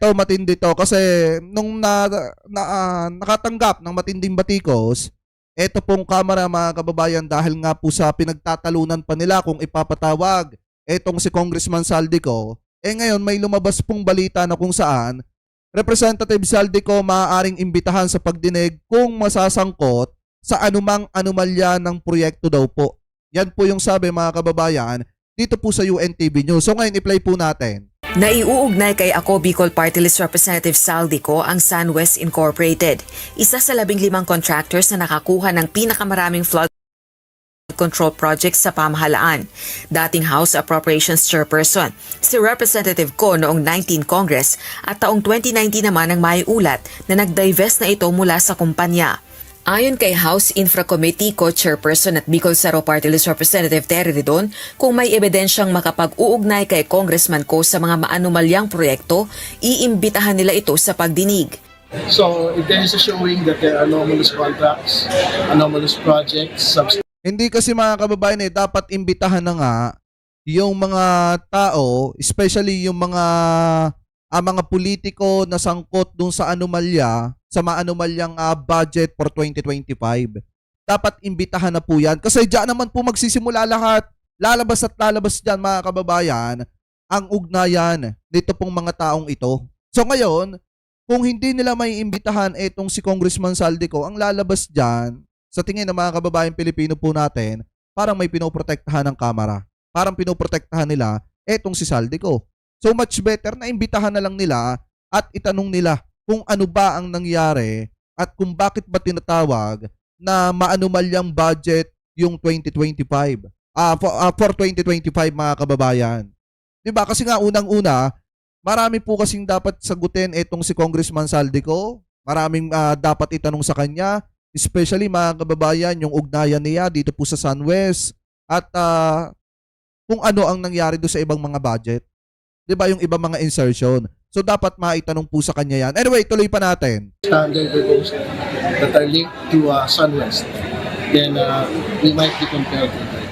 Eto, matindi to kasi nung nakatanggap ng matinding batikos, eto pong kamera mga kababayan dahil nga po sa pinagtatalunan pa nila kung ipapatawag etong si Congressman Saldico, ngayon may lumabas pong balita na kung saan Representative Saldico maaaring imbitahan sa pagdinig kung masasangkot sa anumang anomalya ng proyekto daw po. Yan po yung sabi mga kababayan dito po sa UNTV News. So ngayon i-play po natin. Naiuugnay kay Ako Bicol Party List Representative Saldico ang SunWest Incorporated, isa sa 15 contractors na nakakuha ng pinakamaraming flood control projects sa pamahalaan. Dating House Appropriations Chairperson, si Representative Ko noong 19 Congress at taong 2019 naman ang maiulat na nag-divest na ito mula sa kumpanya. Ayon kay House Infra Committee Co-Chairperson at Bicol Saro Party List Representative Terry Ridon, kung may ebidensyang makapag-uugnay kay Congressman Ko sa mga maanumalyang proyekto, iimbitahan nila ito sa pagdinig. So, if there is a showing that there are anomalous contracts, anomalous projects, Hindi kasi mga kababayan dapat imbitahan na nga yung mga tao, especially yung mga politiko na sangkot dun sa anomalya, sa maanumalyang budget for 2025. Dapat imbitahan na po yan. Kasi diyan naman po magsisimula lahat. Lalabas at lalabas dyan mga kababayan ang ugnayan nito pong mga taong ito. So ngayon, kung hindi nila may imbitahan itong si Congressman Saldico, ang lalabas dyan, sa tingin ng mga kababayan Pilipino po natin, parang may pinoprotektahan ng Kamara. Parang pinoprotektahan nila etong si Saldico. So much better na imbitahan na lang nila at itanong nila kung ano ba ang nangyari at kung bakit ba tinatawag na maanumalyang budget yung 2025. For 2025 mga kababayan. 'Di ba? Kasi nga unang-una, marami po kasing dapat sagutin etong si Congressman Saldico. Maraming dapat itanong sa kanya. Especially mga kababayan, yung ugnayan niya dito po sa SunWest at kung ano ang nangyari do sa ibang mga budget. 'Di ba yung ibang mga insertion. So dapat maitanong po sa kanya yan. Anyway, tuloy pa natin. standard proposed that are linked to SunWest, then we might be compelled to that.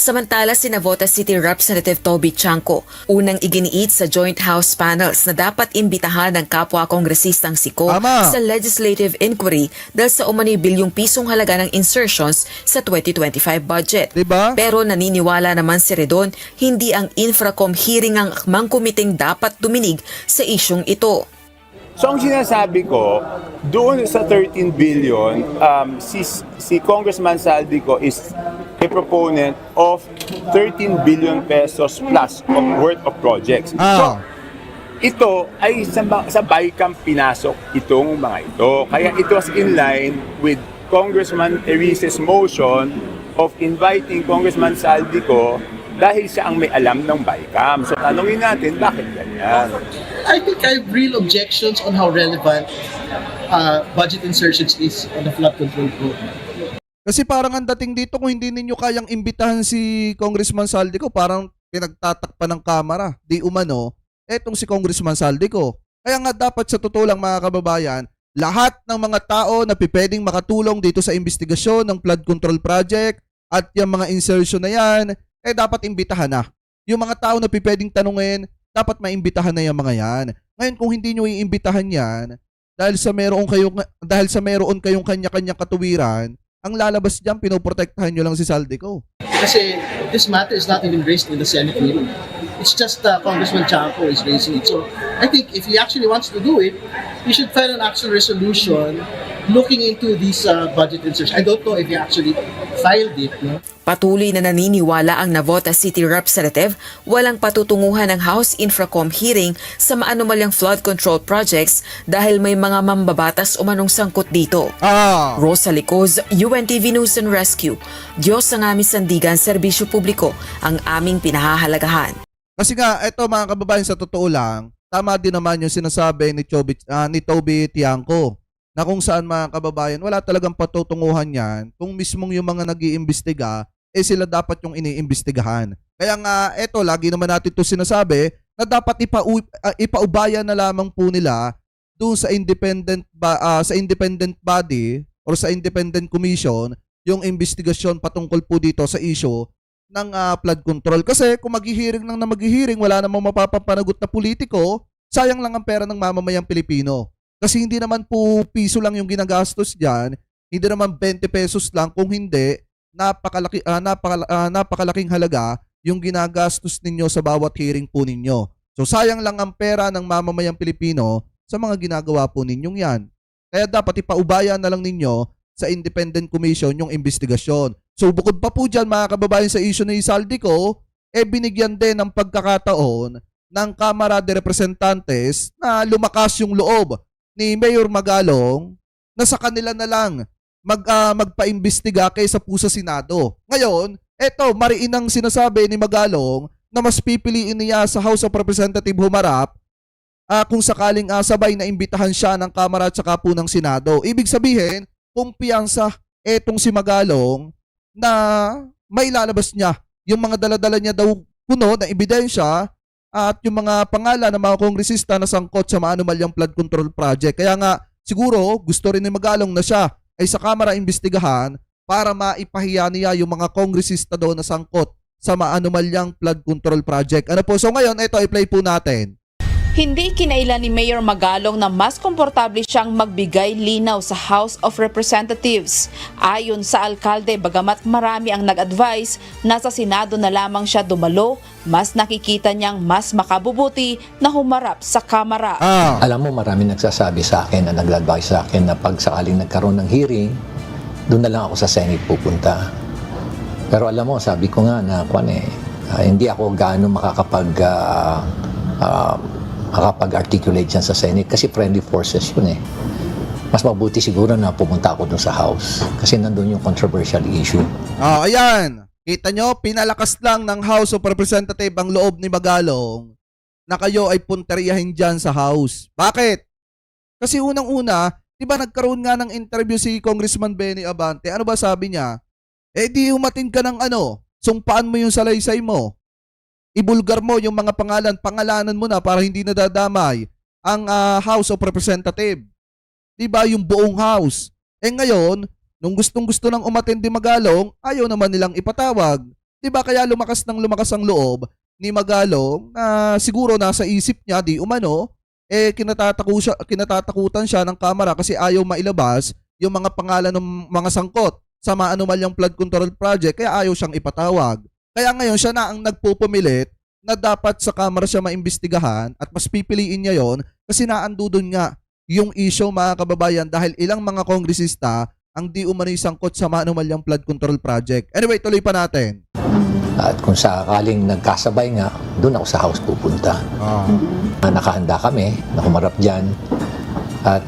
Samantala, si Navotas City Representative Toby Chanco, unang iginiit sa Joint House Panels na dapat imbitahan ng kapwa kongresistang si Ko sa legislative inquiry dahil sa umano'y bilyong pisong halaga ng insertions sa 2025 budget. Diba? Pero naniniwala naman si Redon, hindi ang Infracom hearing ang akmang kumiting dapat duminig sa isyong ito. So ang sinasabi ko, doon sa 13 billion, si Congressman Saldico is a proponent of 13 billion pesos plus of worth of projects. So, ito ay sa BICAM pinasok itong mga ito. Kaya it was in line with Congressman Erice's motion of inviting Congressman Saldico dahil siya ang may alam ng BICAM. So tanungin natin, bakit ganyan? I think I have real objections on how relevant budget insertions is on the flood control program. Kasi parang ang dating dito kung hindi ninyo kayang imbitahan si Congressman Saldico, parang pinagtatakpan ng Kamara. Di umano, etong si Congressman Saldico. Kaya nga dapat sa totoo lang mga kababayan, lahat ng mga tao na pwedeng makatulong dito sa investigasyon ng flood control project at yung mga insertion na yan, dapat imbitahan na. Yung mga tao na pwedeng tanungin, dapat maimbitahan na yung mga yan. Ngayon kung hindi nyo iimbitahan yan, dahil sa meron kayong kanya-kanyang katuwiran, ang lalabas diyan pinoprotektahan nyo lang si Saldico. Kasi this matter is not even raised in the Senate hearing. It's just Congressman Chanco is raising it. So I think if he actually wants to do it, he should file an actual resolution looking into these budget insertions. I don't know if he actually filed it. No? Patuloy na naniniwala ang Navotas City Representative walang patutunguhan ng House Infracom hearing sa maanumalyang flood control projects dahil may mga mambabatas umanong sangkot dito. Rosa Licoz, UNTV News and Rescue. Diyos ang aming sandigan, serbisyo publiko ang aming pinahahalagahan. Kasi nga, eto mga kababayan, sa totoo lang, tama din naman yung sinasabi ni Toby Tiangco na kung saan mga kababayan, wala talagang patutunguhan yan kung mismong yung mga nag-iimbestiga, sila dapat yung iniimbestigahan. Kaya nga, eto, lagi naman natin ito sinasabi na dapat ipaubaya na lamang po nila doon sa independent body or sa independent commission yung investigasyon patungkol po dito sa issue ng flood control. Kasi kung maghihiring lang na maghihiring, wala namang mapapapanagot na politiko, sayang lang ang pera ng mamamayang Pilipino. Kasi hindi naman po piso lang yung ginagastos diyan, hindi naman 20 pesos lang, kung hindi napakalaking halaga yung ginagastos ninyo sa bawat hearing po ninyo. So sayang lang ang pera ng mamamayang Pilipino sa mga ginagawa po ninyong yan. Kaya dapat ipaubaya na lang ninyo sa Independent Commission yung investigasyon. So bukod pa po dyan mga kababayan sa issue ni Saldico, binigyan din ng pagkakataon ng Kamara de Representantes na lumakas yung loob ni Mayor Magalong na sa kanila na lang magpaimbestiga kaysa po sa Senado. Ngayon, eto, mariin ang sinasabi ni Magalong na mas pipiliin niya sa House of Representatives humarap kung sakaling sabay na imbitahan siya ng Kamara at saka po ng Senado. Ibig sabihin, kumpiyansa etong si Magalong na mailalabas niya yung mga daladala niya daw puno na ebidensya at yung mga pangalan ng mga kongresista na sangkot sa maanumalyang flood control project. Kaya nga, siguro gusto rin ni Magalong na siya ay sa Kamara imbestigahan para maipahiya niya yung mga kongresista doon na sangkot sa maanumalyang flood control project. Ano po? So ngayon, ito i-play po natin. Hindi kinailan ni Mayor Magalong na mas komportable siyang magbigay linaw sa House of Representatives. Ayon sa alkalde, bagamat marami ang nag-advise na sa Senado na lamang siya dumalo, mas nakikita niyang mas makabubuti na humarap sa Kamara. Alam mo, marami nagsasabi sa akin na nag-advise sa akin na pag sakaling nagkaroon ng hearing, doon na lang ako sa Senate pupunta. Pero alam mo, sabi ko nga na hindi ako gaano makakapag-articulate dyan sa Senate kasi friendly forces yun eh. Mas mabuti siguro na pumunta ako doon sa House kasi nandun yung controversial issue. Ayan. Kita nyo, pinalakas lang ng House of Representatives ang loob ni Magalong na kayo ay punteriyahin dyan sa House. Bakit? Kasi unang-una, di ba nagkaroon nga ng interview si Congressman Benny Abante? Ano ba sabi niya? Di umatin ka ng sumpaan mo yung salaysay mo. Ibulgar mo yung mga pangalanan mo na para hindi nadadamay ang House of Representatives. Diba yung buong House? Ngayon, nung gustong-gusto nang umattend ni Magalong, ayaw naman nilang ipatawag. Diba kaya lumakas ang loob ni Magalong na siguro nasa isip niya di umano, kinatatakutan siya ng Kamara kasi ayaw mailabas yung mga pangalan ng mga sangkot sa maanumalyang flood control project kaya ayaw siyang ipatawag. Kaya ngayon siya na ang nagpupumilit na dapat sa Kamara siya maimbestigahan at mas pipiliin niya yon kasi naandudon nga yung issue mga kababayan dahil ilang mga kongresista ang di umano'y sangkot sa maanumalyang flood control project. Anyway, tuloy pa natin. At kung sakaling nagkasabay nga, doon ako sa House pupunta. Nakahanda kami na humarap dyan. At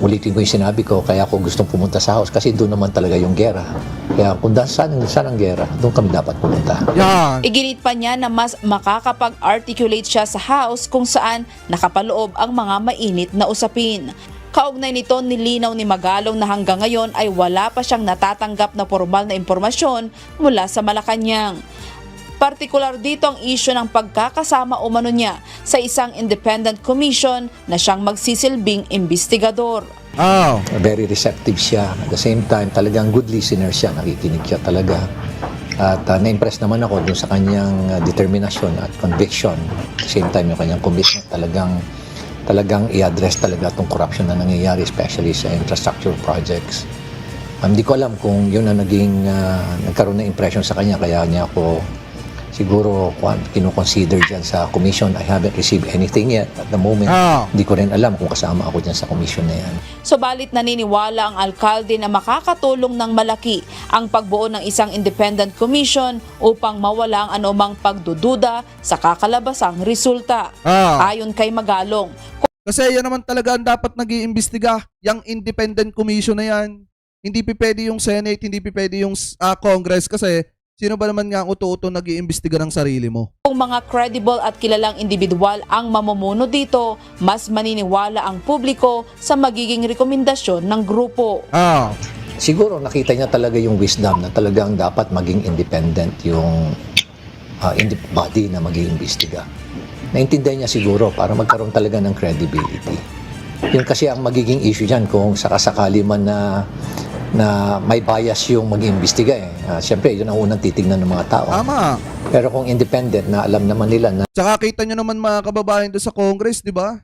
ulitin ko yung sinabi ko, kaya ako gustong pumunta sa House kasi doon naman talaga yung gera. Kaya kung saan ang gera, doon kami dapat pumunta. Yan. Iginit pa niya na mas makakapag-articulate siya sa House kung saan nakapaloob ang mga mainit na usapin. Kaugnay nito, nilinaw ni Magalong na hanggang ngayon ay wala pa siyang natatanggap na formal na impormasyon mula sa Malacanang. Partikular dito ang issue ng pagkakasama umano niya sa isang independent commission na siyang magsisilbing investigador. Very receptive siya. At the same time, talagang good listener siya. Nakikinig siya talaga. At na-impress naman ako dun sa kanyang determinasyon at conviction. At the same time, yung kanyang commitment talagang i-address talaga itong corruption na nangyayari, especially sa infrastructure projects. Hindi ko alam kung yun na nagkaroon ng impression sa kanya, kaya niya ako siguro kino-consider dyan sa commission. I haven't received anything yet at the moment. Hindi ko rin alam kung kasama ako dyan sa commission na yan. Subalit naniniwala ang alkalde na makakatulong ng malaki ang pagbuo ng isang independent commission upang mawala ang anumang pagdududa sa kakalabasang resulta. Ayon kay Magalong, Kasi yan naman talaga ang dapat nag-iimbestiga, yung independent commission na yan. Hindi pwede yung Senate, hindi pwede yung Congress kasi sino ba naman nga ang uto-uto nag-iimbestiga ng sarili mo? kung mga credible at kilalang individual ang mamumuno dito, mas maniniwala ang publiko sa magiging rekomendasyon ng grupo. Siguro nakita niya talaga yung wisdom na talagang dapat maging independent yung body na mag-iimbestiga. Naintindihan niya siguro para magkaroon talaga ng credibility. Yun kasi ang magiging issue dyan kung sakasakali man na na may bias yung mag-iimbestiga eh. Siyempre, yun ang unang titignan ng mga tao. Tama. Pero kung independent na alam naman nila na Tsaka kita nyo naman mga kababayan doon sa Congress, di ba?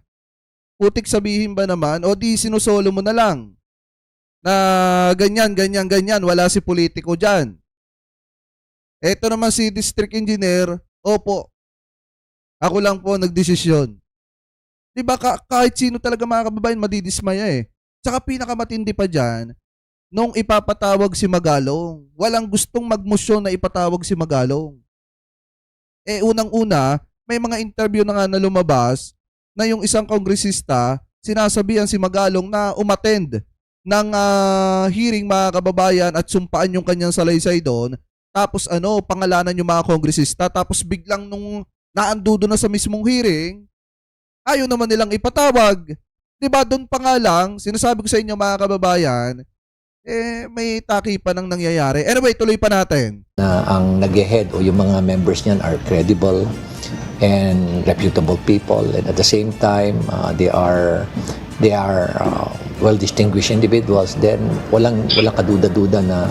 Putik sabihin ba naman, o di sinusolo mo na lang na ganyan, wala si politiko dyan. Eto naman si District Engineer, opo, ako lang po nagdesisyon. Di ba kahit sino talaga mga kababayan madidismaya eh. Tsaka pinakamatindi pa dyan, nung ipapatawag si Magalong, walang gustong magmosyon na ipatawag si Magalong. Eh unang-una, may mga interview na nga na lumabas na yung isang kongresista, sinasabihan si Magalong na umattend ng hearing mga kababayan at sumpaan yung kanyang salaysay doon. Tapos pangalanan yung mga kongresista. Tapos biglang nung naandudo na sa mismong hearing, ayaw naman nilang ipatawag. Diba doon pa nga lang, sinasabi ko sa inyo mga kababayan, may taki pa nang nangyayari. Anyway, tuloy pa natin. ang nag-head o yung mga members niyan are credible and reputable people, and at the same time they are well distinguished individuals, then walang kaduda-duda na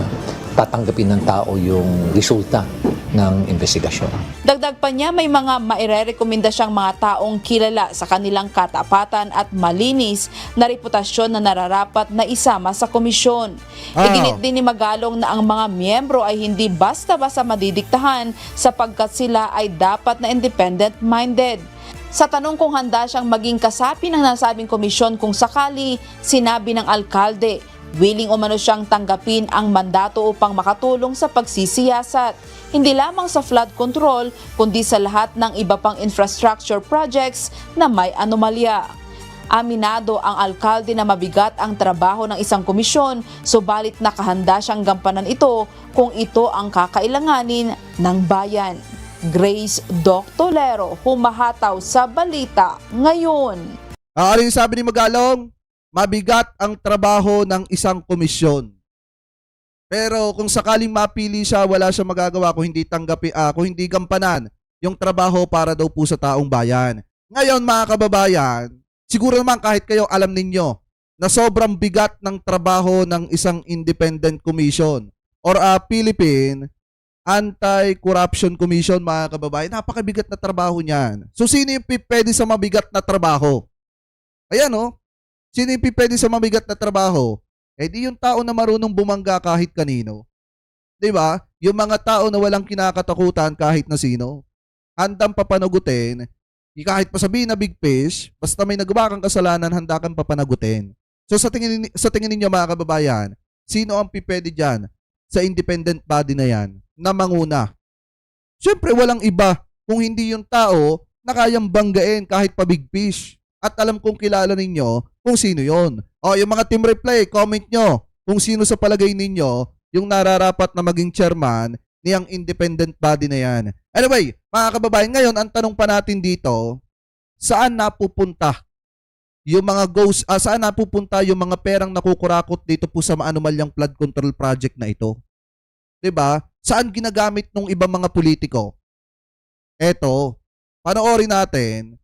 tatanggapin ng tao yung resulta ng investigasyon. Dagdag pa niya, may mga mairerekomenda siyang mga taong kilala sa kanilang katapatan at malinis na reputasyon na nararapat na isama sa komisyon. Iginit din ni Magalong na ang mga miyembro ay hindi basta-basta madidiktahan sapagkat sila ay dapat na independent-minded. Sa tanong kung handa siyang maging kasapi ng nasabing komisyon kung sakali, sinabi ng alkalde, willing umano siyang tanggapin ang mandato upang makatulong sa pagsisiyasat, hindi lamang sa flood control kundi sa lahat ng iba pang infrastructure projects na may anomalya. Aminado ang alkalde na mabigat ang trabaho ng isang komisyon, subalit nakahanda siyang gampanan ito kung ito ang kakailanganin ng bayan. Grace Doctolero, humahataw sa balita ngayon. Ano yung sabi ni Magalong? Mabigat ang trabaho ng isang komisyon. Pero kung sakaling mapili siya, wala siyang magagawa kung hindi kung hindi gampanan yung trabaho para daw po sa taong bayan. Ngayon mga kababayan, siguro naman kahit kayo alam ninyo na sobrang bigat ng trabaho ng isang independent commission or Philippine Anti-Corruption Commission mga kababayan. Napakabigat na trabaho niyan. So sino yung pwede sa mabigat na trabaho? Ayan sino yung pwede sa mabigat na trabaho? Di yung tao na marunong bumangga kahit kanino. Diba? Yung mga tao na walang kinakatakutan kahit na sino. Handang papanagutin. Kahit pa sabihin na big fish, basta may nagawa kang kasalanan, handa kang papanagutin. So sa tingin ninyo mga kababayan, sino ang pipwede dyan sa independent body na yan na manguna? Siyempre walang iba kung hindi yung tao na kayang banggain kahit pa big fish. At alam kong kilala ninyo kung sino yon. Yung mga team reply, comment nyo kung sino sa palagay ninyo yung nararapat na maging chairman niyang independent body na yan. Anyway, mga kababayan, ngayon ang tanong pa natin dito, saan napupunta yung mga saan napupunta yung mga perang nakukurakot dito po sa maanumalyang flood control project na ito? 'Di ba? Saan ginagamit ng ibang mga politiko? Eto, panoorin natin.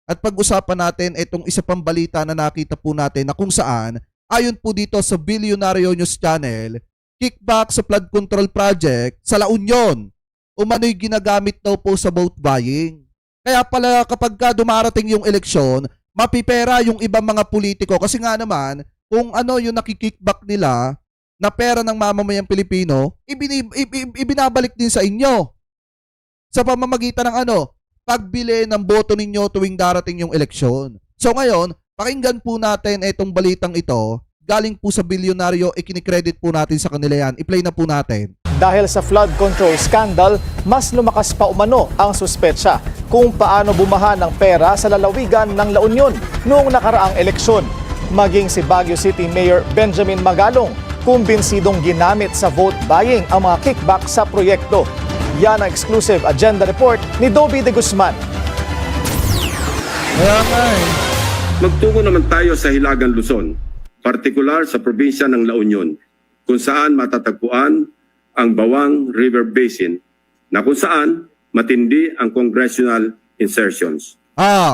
At pag-usapan natin itong isa pang balita na nakita po natin na kung saan, ayon po dito sa Bilyonaryo News Channel, kickback sa flood control project sa La Union, umano'y ginagamit daw po sa vote buying. Kaya pala kapag dumarating yung eleksyon, mapipera yung ibang mga politiko kasi nga naman, kung yung nakikickback nila na pera ng mamamayang Pilipino, ibinabalik din sa inyo sa pamamagitan ng pagbili ng boto ninyo tuwing darating yung eleksyon. So ngayon, pakinggan po natin itong balitang ito. Galing po sa Bilyonaryo, ikinikredit po natin sa kanila yan. I-play na po natin. Dahil sa flood control scandal, mas lumakas pa umano ang suspetsa kung paano bumaha ng pera sa lalawigan ng La Union noong nakaraang eleksyon. Maging si Baguio City Mayor Benjamin Magalong, kumbinsidong ginamit sa vote buying ang mga kickback sa proyekto. Yan ang exclusive agenda report ni Dobby de Guzman. Magtungo naman tayo sa Hilagang Luzon, partikular sa probinsya ng La Union, kung saan matatagpuan ang Bawang River Basin, na kung saan matindi ang congressional insertions.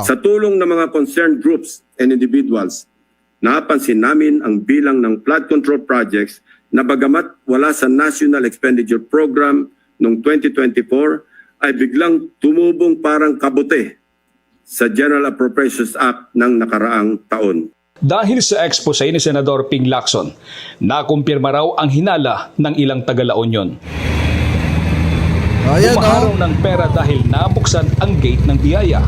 Sa tulong ng mga concerned groups and individuals, napansin namin ang bilang ng flood control projects na bagamat wala sa National Expenditure Program noong 2024 ay biglang tumubong parang kabute sa General Appropriations Act ng nakaraang taon. Dahil sa expose ni Senador Ping Lacson, nakumpirma raw ang hinala ng ilang taga-La Union. Ayan, Umaharaw ng pera dahil nabuksan ang gate ng biyaya,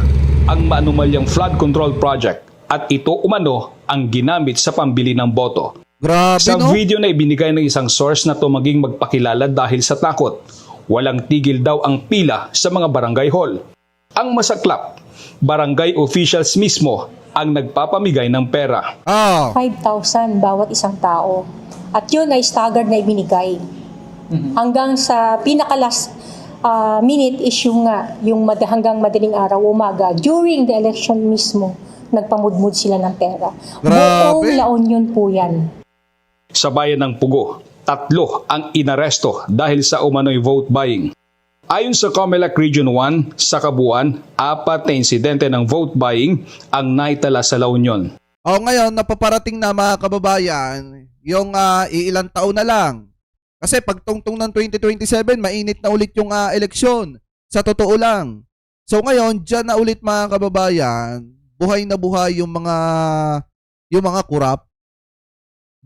ang maanumalyang flood control project, at ito umano ang ginamit sa pambili ng boto. Grabe, Sa no? video na ibinigay ng isang source na tumaging magpakilala dahil sa takot, walang tigil daw ang pila sa mga barangay hall. Ang masaklap, barangay officials mismo ang nagpapamigay ng pera. 5,000 bawat isang tao. At yun ay staggered na ibinigay. Hanggang sa pinaka-last minute is hanggang madaling araw, umaga, during the election mismo, nagpamudmud sila ng pera. Grabe. Buong La Union po yan. Sa bayan ng Pugo, 3 ang inaresto dahil sa umano'y vote buying. Ayon sa COMELEC Region 1, sa kabuuan, 4 na insidente ng vote buying ang naitala sa La Union. Ngayon, napaparating na mga kababayan, yung iilang taon na lang. Kasi pagtungtong ng 2027, mainit na ulit yung eleksyon. Sa totoo lang. So ngayon, dyan na ulit mga kababayan, buhay na buhay yung mga kurap.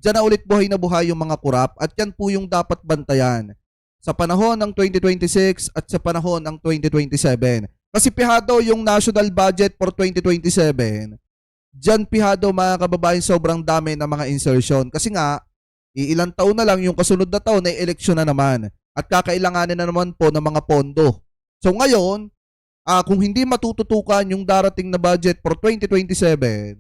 Diyan na ulit buhay na buhay yung mga kurap at yan po yung dapat bantayan sa panahon ng 2026 at sa panahon ng 2027. Kasi pihado yung national budget for 2027. Diyan pihado mga kababayan, sobrang dami ng mga insertion. Kasi nga, iilang taon na lang yung kasunod na taon ay eleksyon na naman at kakailanganin na naman po ng mga pondo. So ngayon, kung hindi matututukan yung darating na budget for 2027,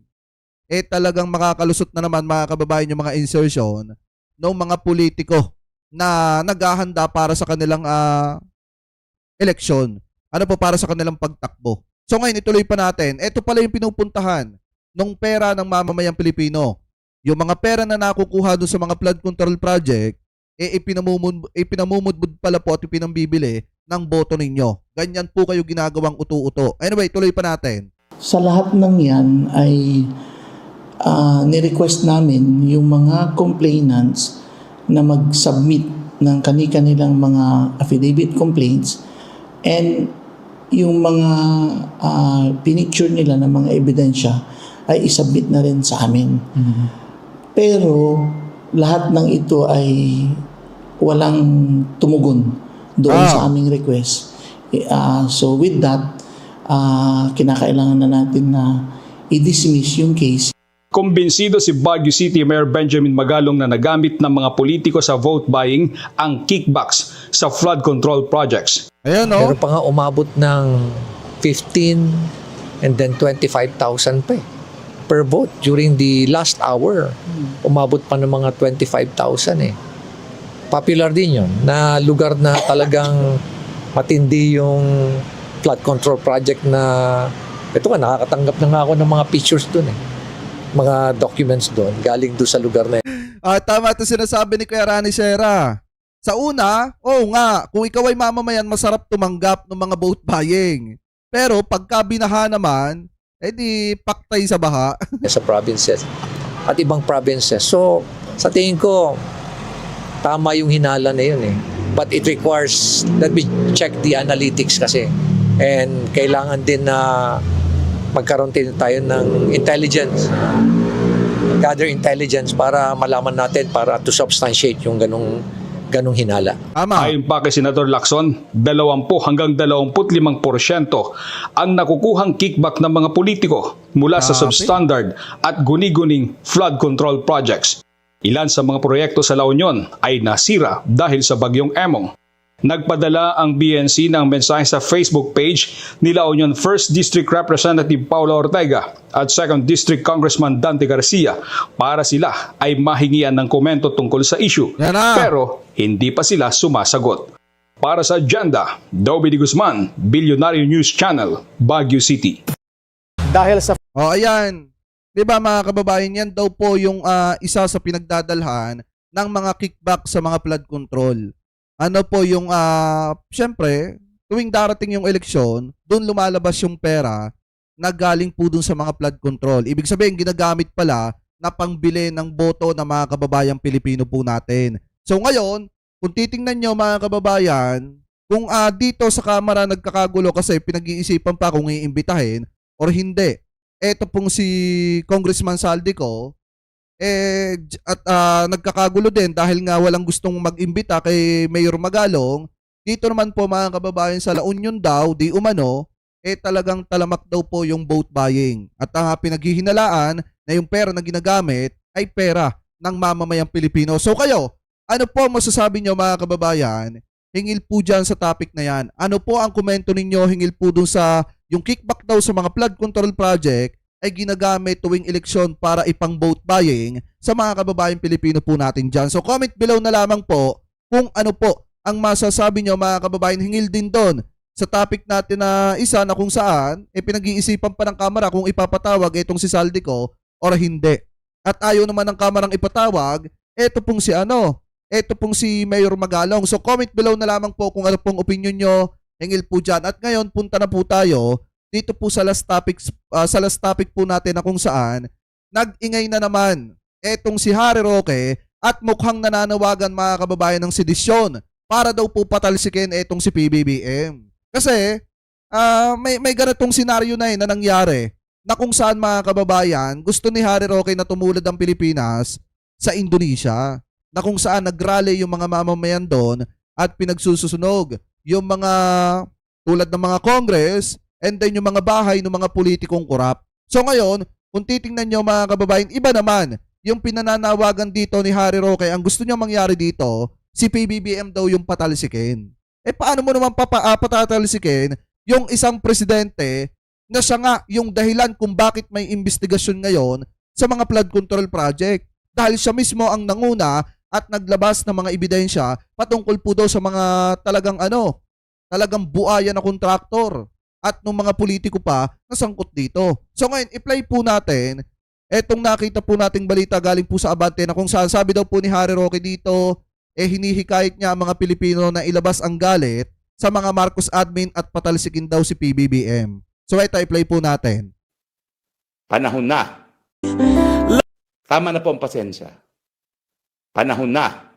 talagang makakalusot na naman mga kababayan yung mga insertion ng mga politiko na naghahanda para sa kanilang eleksyon. Ano po, para sa kanilang pagtakbo. So ngayon, ituloy pa natin. Ito pala yung pinupuntahan ng pera ng mamamayang Pilipino. Yung mga pera na nakukuha doon sa mga flood control project, ipinamumudbud pala po at ipinambibili ng boto ninyo. Ganyan po kayo ginagawang uto-uto. Anyway, tuloy pa natin. Sa lahat ng yan ay ni-request namin yung mga complainants na mag-submit ng kanilang mga affidavit complaints and yung mga pinicture nila ng mga ebidensya ay isubmit na rin sa amin. Pero lahat ng ito ay walang tumugon doon sa aming request. So with that, kinakailangan na natin na i-dismiss yung case. Kumbinsido si Baguio City Mayor Benjamin Magalong na nagamit ng mga politiko sa vote buying ang kickbacks sa flood control projects. Ayan, no? Meron pa nga umabot ng 15 and then 25,000 pa per vote during the last hour. Umabot pa ng mga 25,000 Popular din yun, na lugar na talagang matindi yung flood control project na ito nga, nakakatanggap na nga ako ng mga pictures doon mga documents doon, galing doon sa lugar na yun. Tama ito sinasabi ni Kuya Rani Sierra. Sa una, nga, kung ikaw ay mamamayan, masarap tumanggap ng mga vote buying. Pero pagka binaha naman, di paktay sa baha. Sa provinces at ibang provinces. So, sa tingin ko, tama yung hinala na yun But it requires, let me check the analytics kasi. And kailangan din na magkaroon din tayo ng intelligence, gather intelligence para malaman natin, para to substantiate yung ganong hinala. Tama. Ayon pa kay Senador Lacson, 20 hanggang 25% ang nakukuhang kickback ng mga politiko mula sa substandard at guni-guning flood control projects. Ilan sa mga proyekto sa La Union ay nasira dahil sa bagyong Emong. Nagpadala ang BNC ng mensahe sa Facebook page ni La Union 1st District Representative Paula Ortega at 2nd District Congressman Dante Garcia para sila ay mahingian ng komento tungkol sa issue. Pero hindi pa sila sumasagot. Para sa Agenda, Dobby de Guzman, Billionaire News Channel, Baguio City. Dahil sa Ayan. Diba mga kababayan, yan daw po yung isa sa pinagdadalhan ng mga kickback sa mga flood control. Ano po yung, syempre, tuwing darating yung eleksyon, doon lumalabas yung pera na galing po doon sa mga flood control. Ibig sabihin, ginagamit pala na pangbili ng boto ng mga kababayang Pilipino po natin. So ngayon, kung titingnan nyo mga kababayan, kung dito sa Kamara nagkakagulo kasi pinag-iisipan pa kung iimbitahin or hindi. Eto pong si Congressman Saldico, nagkakagulo din dahil nga walang gustong mag-imbita kay Mayor Magalong. Dito naman po mga kababayan sa La Union daw, di umano, talagang talamak daw po yung vote buying. At pinaghihinalaan na yung pera na ginagamit ay pera ng mamamayang Pilipino. So kayo, ano po masasabi nyo mga kababayan? Hingil po dyan sa topic na yan. Ano po ang komento ninyo hingil po dun sa yung kickback daw sa mga flood control project ay ginagamit tuwing eleksyon para ipang vote buying sa mga kababayang Pilipino po natin dyan. So comment below na lamang po kung ano po ang masasabi nyo mga kababayan hingil din doon sa topic natin na isa na kung saan pinag-iisipan pa ng Kamara kung ipapatawag itong si Saldico or hindi. At ayaw naman ng Kamarang ipatawag, ito pong si Mayor Magalong. So comment below na lamang po kung ano pong opinion nyo hingil po dyan. At ngayon punta na po tayo dito po sa last topic po natin na kung saan nag-ingay na naman etong si Harry Roque at mukhang nananawagan mga kababayan ng sedisyon para daw po patalsikin etong si PBBM. Kasi may ganitong senaryo na na nangyari na kung saan mga kababayan gusto ni Harry Roque na tumulad ang Pilipinas sa Indonesia, na kung saan nagrally yung mga mamamayan doon at pinagsusunog yung mga tulad ng mga Congress and then yung mga bahay ng mga politikong korap. So ngayon, kung titingnan nyo mga kababayan, iba naman yung pinananawagan dito ni Harry Roque. Ang gusto niya mangyari dito, si PBBM daw yung patalsikin. Paano mo naman patatalsikin yung isang presidente na siya nga yung dahilan kung bakit may investigasyon ngayon sa mga flood control project? Dahil siya mismo ang nanguna at naglabas ng mga ebidensya patungkol po daw sa mga talagang buaya na kontraktor at ng mga politiko pa na sangkot dito. So ngayon, i-play po natin etong nakita po nating balita galing po sa Abante na kung saan sabi daw po ni Harry Roque dito, hinihikayat niya ang mga Pilipino na ilabas ang galit sa mga Marcos admin at patalsikin daw si PBBM. So ito, i-play po natin. Panahon na. Tama na po ang pasensya. Panahon na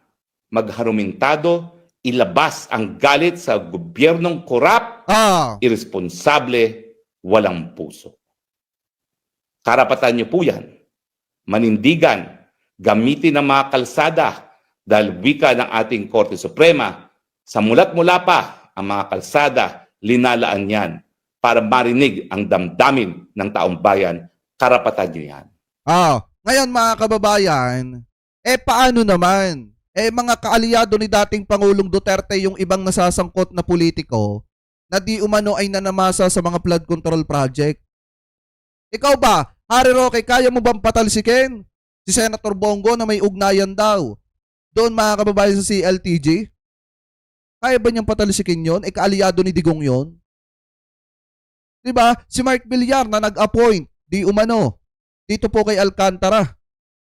magharumintado, ilabas ang galit sa gobyernong korap, irresponsable, walang puso. Karapatan niyo po yan. Manindigan, gamitin ang mga kalsada dahil wika ng ating Korte Suprema, sa mulat-mula pa ang mga kalsada, linalaan yan para marinig ang damdamin ng taong bayan. Karapatan niyo yan. Ngayon mga kababayan, paano naman? Mga kaalyado ni dating Pangulong Duterte yung ibang nasasangkot na politiko na di umano ay nanamasa sa mga flood control project. Ikaw ba, Harry Roque, kaya mo bang patalsikin si Senator Bongo na may ugnayan daw doon mga kababayan sa CLTG? Kaya ba niyang patalsikin yun? Kaalyado ni Digong yun? Diba? Si Mark Villar na nag-appoint, di umano, dito po kay Alcantara.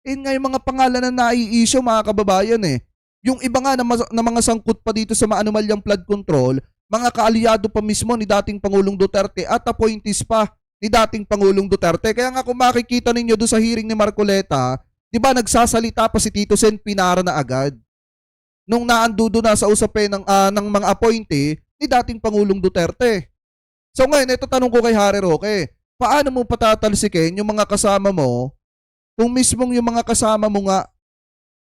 Nga yung mga pangalan na nai-issue mga kababayan Yung iba nga na mga sangkot pa dito sa maanumalyang flood control, mga kaalyado pa mismo ni dating Pangulong Duterte at appointees pa ni dating Pangulong Duterte. Kaya nga kung makikita ninyo doon sa hearing ni Marcoleta, di ba nagsasalita pa si Tito Sen Pinara na agad nung naandudo na sa usapin ng mga appointee ni dating Pangulong Duterte. So ngayon, ito tanong ko kay Harry Roque, paano mo patatalsikin yung mga kasama mo kung mismong yung mga kasama mo nga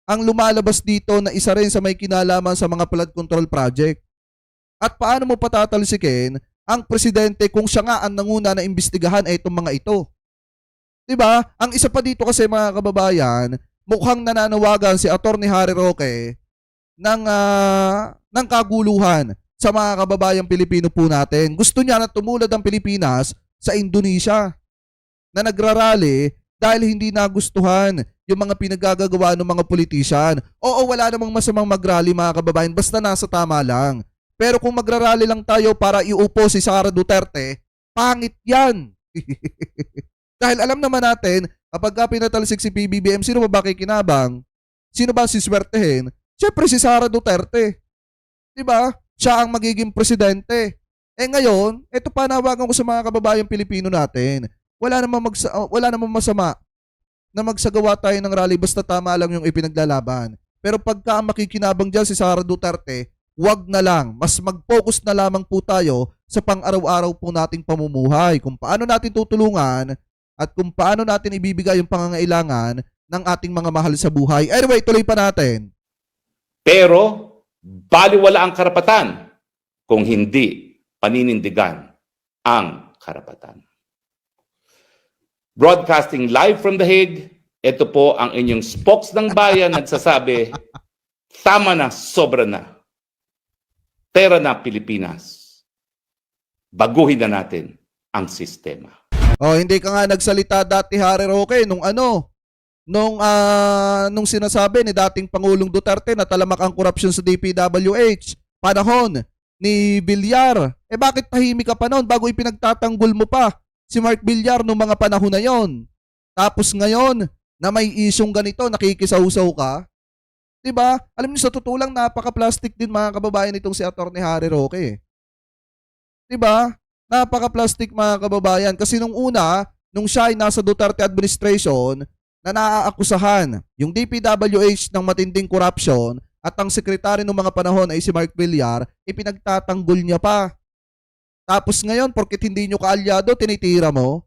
ang lumalabas dito na isa rin sa may kinalaman sa mga flood control project? At paano mo patatalsikin ang presidente kung siya nga ang nanguna na imbestigahan itong mga ito? Diba? Ang isa pa dito kasi mga kababayan, mukhang nananawagan si Atty. Harry Roque ng kaguluhan sa mga kababayang Pilipino po natin. Gusto niya na tumulad ang Pilipinas sa Indonesia na nagrarally dahil hindi nagustuhan yung mga pinagagagawa ng mga politician. Oo, wala namang masamang magrally mga kababayan, basta nasa tama lang. Pero kung magrarally lang tayo para iupo si Sara Duterte, pangit yan. Dahil alam naman natin, kapag pinatalsik si PBBM, sino ba kikinabang? Sino ba siswertehin? Siyempre si Sara Duterte. Diba? Siya ang magiging presidente. Ngayon, ito panawagan ko sa mga kababayang Pilipino natin. Wala namang masama na magsagawa tayo ng rally basta tama lang yung ipinaglalaban. Pero pagka ang makikinabang dyan si Sara Duterte, wag na lang. Mas mag-focus na lamang po tayo sa pang-araw-araw po nating pamumuhay. Kung paano natin tutulungan at kung paano natin ibibigay yung pangangailangan ng ating mga mahal sa buhay. Anyway, tuloy pa natin. Pero baliwala ang karapatan kung hindi paninindigan ang karapatan. Broadcasting live from The Hague, ito po ang inyong spokes ng bayan nagsasabi, tama na, sobra na. Pera na Pilipinas. Baguhin na natin ang sistema. Oh, hindi ka nga nagsalita dati, Harry Roque, nung sinasabi ni dating Pangulong Duterte na talamak ang korupsyon sa DPWH, panahon ni Villar. Eh bakit tahimik ka pa noon bago ipinagtatanggol mo pa si Mark Villar nung mga panahon na yon? Tapos ngayon, na may isyong ganito, nakikisaw-saw ka? Diba? Alam niyo, sa totoo lang, napaka-plastic din mga kababayan itong si Atty. Harry Roque. Diba? Napaka-plastic mga kababayan. Kasi nung una, nung siya ay nasa Duterte administration, na naaakusahan yung DPWH ng matinding corruption at ang sekretary ng mga panahon ay si Mark Villar, ipinagtatanggol niya pa. Tapos ngayon, porket hindi nyo kaalyado, tinitira mo.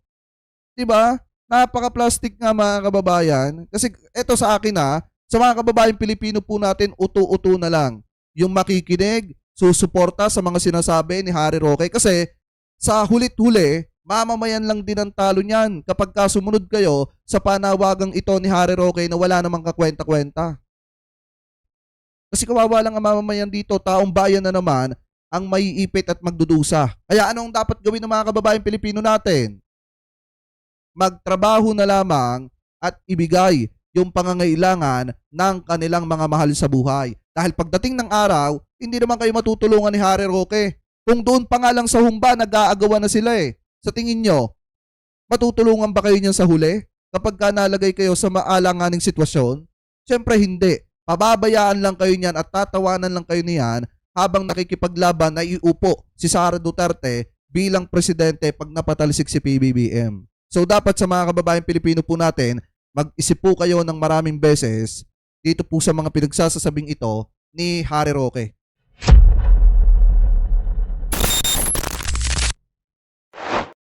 Diba? Napaka-plastic nga mga kababayan. Kasi eto sa akin sa mga kababayan Pilipino po natin, uto-uto na lang. Yung makikinig, susuporta sa mga sinasabi ni Harry Roque. Kasi sa hulit-huli, mamamayan lang din ang talo niyan kapag sumunod kayo sa panawagang ito ni Harry Roque na wala namang kakwenta-kwenta. Kasi kawawa lang ang mamamayan dito, taong bayan na naman ang maiipit at magdudusa. Kaya anong dapat gawin ng mga kababayan Pilipino natin? Magtrabaho na lamang at ibigay yung pangangailangan ng kanilang mga mahal sa buhay. Dahil pagdating ng araw, hindi naman kayo matutulungan ni Harry Roque. Kung doon pa nga lang sa humba, nag-aagawan na sila Sa tingin nyo, matutulungan ba kayo niyan sa huli? Kapag ka nalagay kayo sa maalanganing sitwasyon? Siyempre hindi. Pababayaan lang kayo niyan at tatawanan lang kayo niyan habang nakikipaglaban na iupo si Sara Duterte bilang presidente pag napatalisik si PBBM. So dapat sa mga kababayan Pilipino po natin, mag-isip po kayo ng maraming beses dito po sa mga pinagsasasabing ito ni Harry Roque.